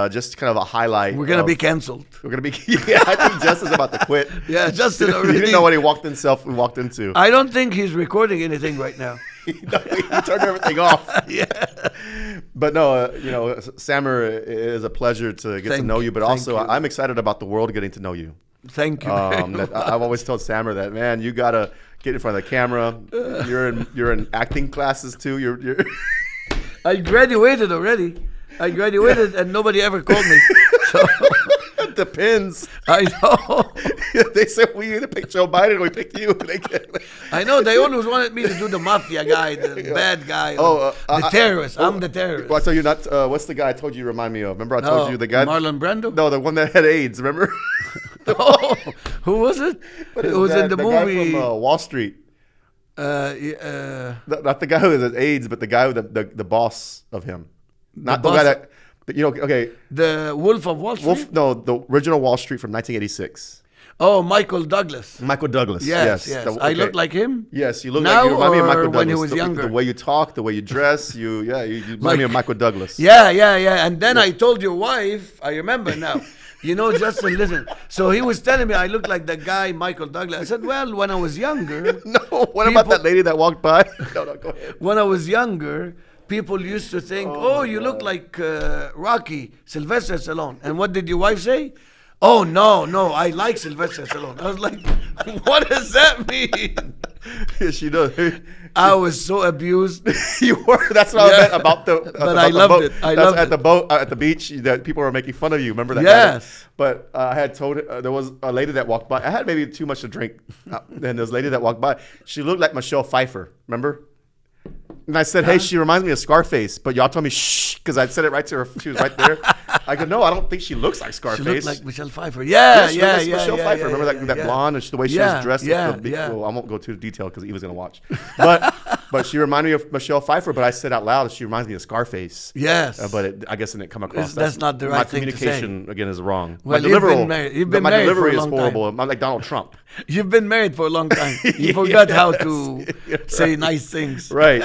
Just kind of a highlight. We're gonna be canceled. We're gonna be. Yeah, I think Justin's about to quit. Yeah, Justin already. He didn't know what he walked into. I don't think he's recording anything right now. he turned everything off. Yeah. But no, Samer, it is a pleasure to get to know you. But also, I'm excited about the world getting to know you. Thank you. I've always told Samer that, man, you gotta get in front of the camera. You're in acting classes too. You're I graduated already. And nobody ever called me. So it depends. I know. They said we either picked Joe Biden or we picked you. I know. They always wanted me to do the mafia guy, the bad guy, the terrorist. I'm the terrorist. Well, I tell you, what's the guy I told you remind me of? Remember I told you the guy? Marlon Brando? No, the one that had AIDS, remember? Oh, who was it? It was in the movie. Guy from Wall Street. Not the guy who has AIDS, but the guy with the boss of him. Not the guy that, okay. The Wolf of Wall Street? The original Wall Street from 1986. Oh, Michael Douglas. Michael Douglas. Yes. I look like him? Yes, you look now like you remind me of Michael Douglas. When he was younger? The way you talk, the way you dress, you remind me of Michael Douglas. Yeah. And then I told your wife, I remember now. Justin, listen. So he was telling me I look like the guy, Michael Douglas. I said, well, when I was younger. No, what about that lady that walked by? No, go ahead. When I was younger, people used to think, you look like Rocky, Sylvester Stallone. And what did your wife say? Oh, no, I like Sylvester Stallone. I was like, what does that mean? Yes, she does. I was so abused. You were. That's what I meant about the. But I loved it. I loved it. The boat at the beach that people were making fun of you. Remember that? Yes. But I had told there was a lady that walked by. I had maybe too much to drink, and there was a lady that walked by. She looked like Michelle Pfeiffer. Remember? And I said, hey, she reminds me of Scarface. But y'all told me, shh, because I said it right to her. She was right there. I go, no, I don't think she looks like Scarface. She looked like Michelle Pfeiffer. Yeah. Michelle Pfeiffer. Remember that blonde and the way she was dressed? Well, I won't go too detail because Eva's going to watch. But she reminded me of Michelle Pfeiffer. But I said out loud, she reminds me of Scarface. Yes. But I guess it didn't come across. That's not the right thing to say. My communication, again, is wrong. Well, you've been married. My delivery is horrible. Time. I'm like Donald Trump. You've been married for a long time. You forgot how to say nice things. Right.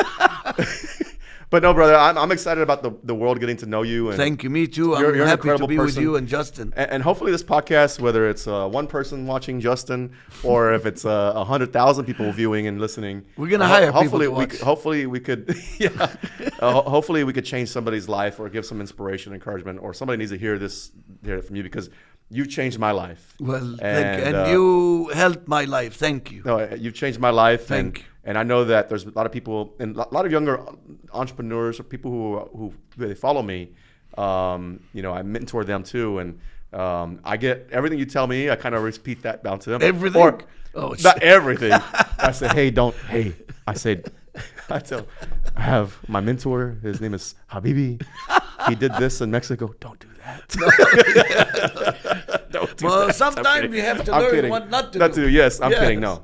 But no, brother, I'm excited about the world getting to know you. And thank you. Me too. I'm happy to be with you and Justin. And hopefully this podcast, whether it's one person watching Justin or if it's 100,000 people viewing and listening, we're gonna hire people to watch. Hopefully we could, hopefully we could change somebody's life or give some inspiration, encouragement, or somebody needs to hear it from you because you've changed my life. Well, thank you. And you helped my life. Thank you. No, you've changed my life. Thank you. And I know that there's a lot of people and a lot of younger entrepreneurs or people who they follow me. I mentor them too, and I get everything you tell me. I kind of repeat that down to them. Everything? Or not everything. I say, I have my mentor. His name is Habibi. He did this in Mexico. Don't do that. Don't do that. Sometimes we have to learn what not to do. Yes, I'm kidding. No.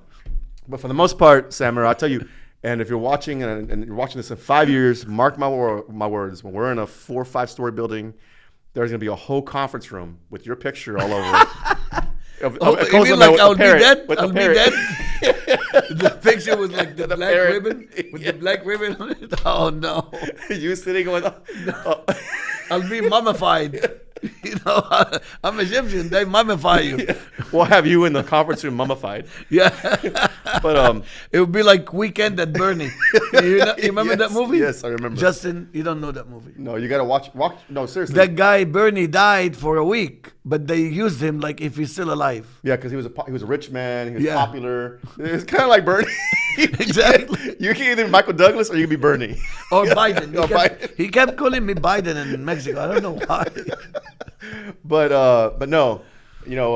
But for the most part, Samer, I'll tell you, and if you're watching and you're watching this in 5 years, mark my words, when we're in a 4 or 5 story building, there's going to be a whole conference room with your picture all over it. You mean like I'll be dead? I'll be dead? The picture was like the black ribbon with the black ribbon on it? Oh, no. You sitting with... No. I'll be mummified. You know, I'm Egyptian. They mummify you. Yeah. We'll have you in the conference room mummified. Yeah. But it would be like Weekend at Bernie. You remember that movie? Yes, I remember. Justin, you don't know that movie. No, you gotta watch. No, seriously. That guy Bernie died for a week, but they used him like if he's still alive. Yeah, because he was a rich man. He was Yeah. popular. It's kind of like Bernie. Exactly. You can either be Michael Douglas or you can be Bernie. Or Biden. Or Biden. He kept calling me Biden in Mexico. I don't know why. But no, you know,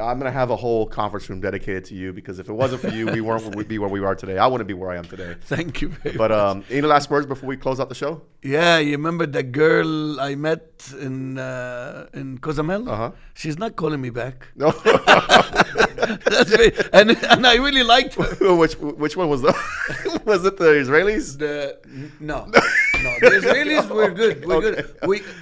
I'm gonna have a whole conference room dedicated to you because if it wasn't for you, we'd be where we are today. I wouldn't be where I am today. Thank you very But much. any last words before we close out the show? Yeah, you remember that girl I met in Cozumel? Uh-huh. She's not calling me back. No. and I really liked her. Which one was the? Was it the Israelis? No, the Israelis were good.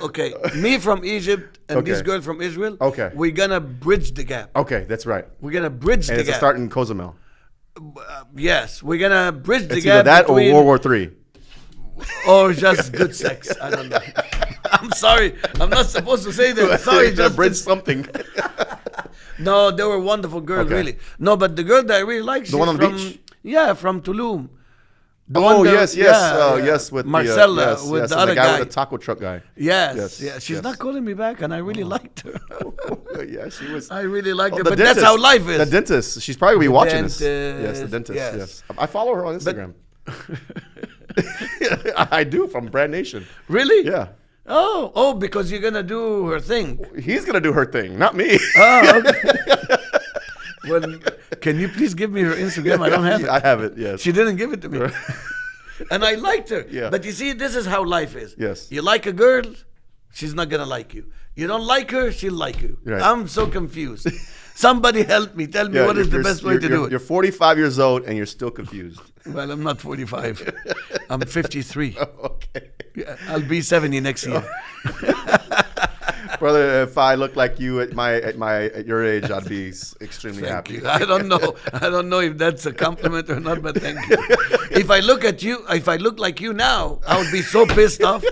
Okay. Me from Egypt and this Okay. girl from Israel. Okay. We're gonna bridge the gap. Okay, that's right. We're gonna bridge And the it's a gap. start in Cozumel. Yes, we're gonna bridge the It's gap either that or between, World War III. or just good sex. I don't know. I'm sorry. I'm not supposed to say that. Sorry, just bridge something. No, they were wonderful girls, Okay. really. No, but the girl that I really like, she's one on the from beach? Yeah, from Tulum. The Oh one that- yes, with Marcella, the, with yes, the and other the guy guy. with the taco truck guy. Yes, Yes, she's yes. not calling me back, and I really liked her. Yeah, she was. I really liked her, the but that's how life is. The dentist. She's probably gonna be The watching this. dentist, Yes, the dentist. yes. Yes. I follow her on Instagram. I do from Brand Nation. Really? Yeah. Oh, because you're gonna do her thing. He's gonna do her thing, not me. Oh, okay. Well, can you please give me her Instagram? I don't have it. I have it. Yes. She didn't give it to me. And I liked her. Yeah. But you see, this is how life is. Yes. You like a girl, she's not going to like you. You don't like her, she'll like you. Right. I'm so confused. Somebody help me. Tell me what is the best way to do it. You're 45 years old and you're still confused. Well, I'm not 45. I'm 53. Okay. Yeah, I'll be 70 next year. Brother, if I look like you at your age, I'd be extremely Thank happy. you. I don't know if that's a compliment or not, but thank you. If I look like you now, I would be so pissed off.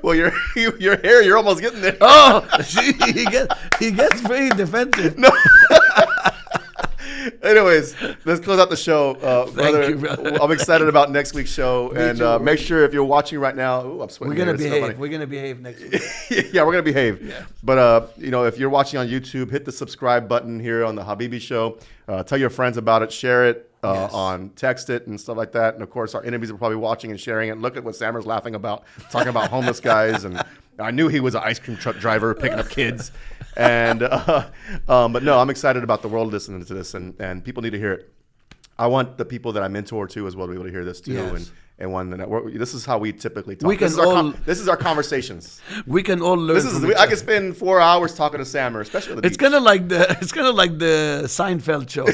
Well, your hair, you're almost getting there. Oh, see, he gets very defensive. No. Anyways, let's close out the show. Thank you, brother. I'm excited about next week's show. And too. make sure if you're watching right now, ooh, I'm sweating. We're gonna here. It's so behave. funny. We're gonna behave next week. Yeah, we're gonna behave. Yeah. But if you're watching on YouTube, hit the subscribe button here on the Habibi Show. Tell your friends about it. Share it. Yes. Text it and stuff like that. And of course, our enemies are probably watching and sharing it. Look at what Samer's laughing about, talking about homeless guys. And I knew he was an ice cream truck driver picking up kids. And but no, I'm excited about the world listening to this, and people need to hear it. I want the people that I mentor too as well to be able to hear this too. Yes. And one that this is how we typically talk. We can this is our conversations. We can all learn. From each I other. could spend 4 hours talking to Samer, especially on the It's beach. kind of like the Seinfeld show.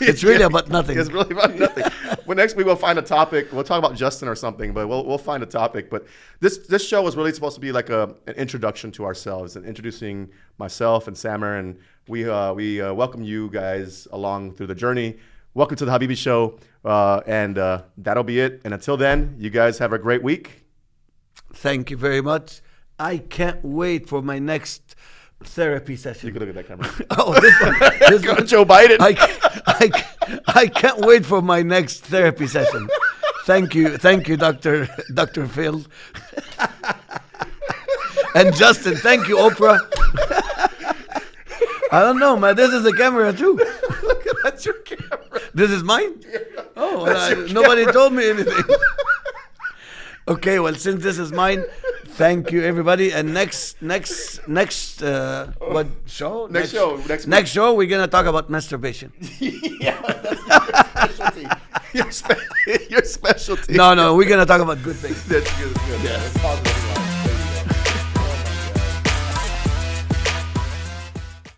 It's really about nothing. It's really about nothing. Well, next week we'll find a topic. We'll talk about Justin or something, but we'll find a topic. But this show was really supposed to be like an introduction to ourselves and introducing myself and Samer, and we welcome you guys along through the journey. Welcome to the Habibi Show, and that'll be it. And until then, you guys have a great week. Thank you very much. I can't wait for my next therapy session. You can look at that camera. Oh, this one. This one. Joe Biden. I can't wait for my next therapy session. Thank you, Dr. Phil. And Justin, thank you, Oprah. I don't know, man. This is a camera too. Look at that's your camera. This is mine? Oh, That's your nobody camera. told me anything. Okay, well, since this is mine, thank you, everybody. And next, what show? Next show, we're gonna talk about masturbation. Yeah, that's your specialty. Your specialty. No, we're gonna talk about good things. That's good. Yeah, that's positive.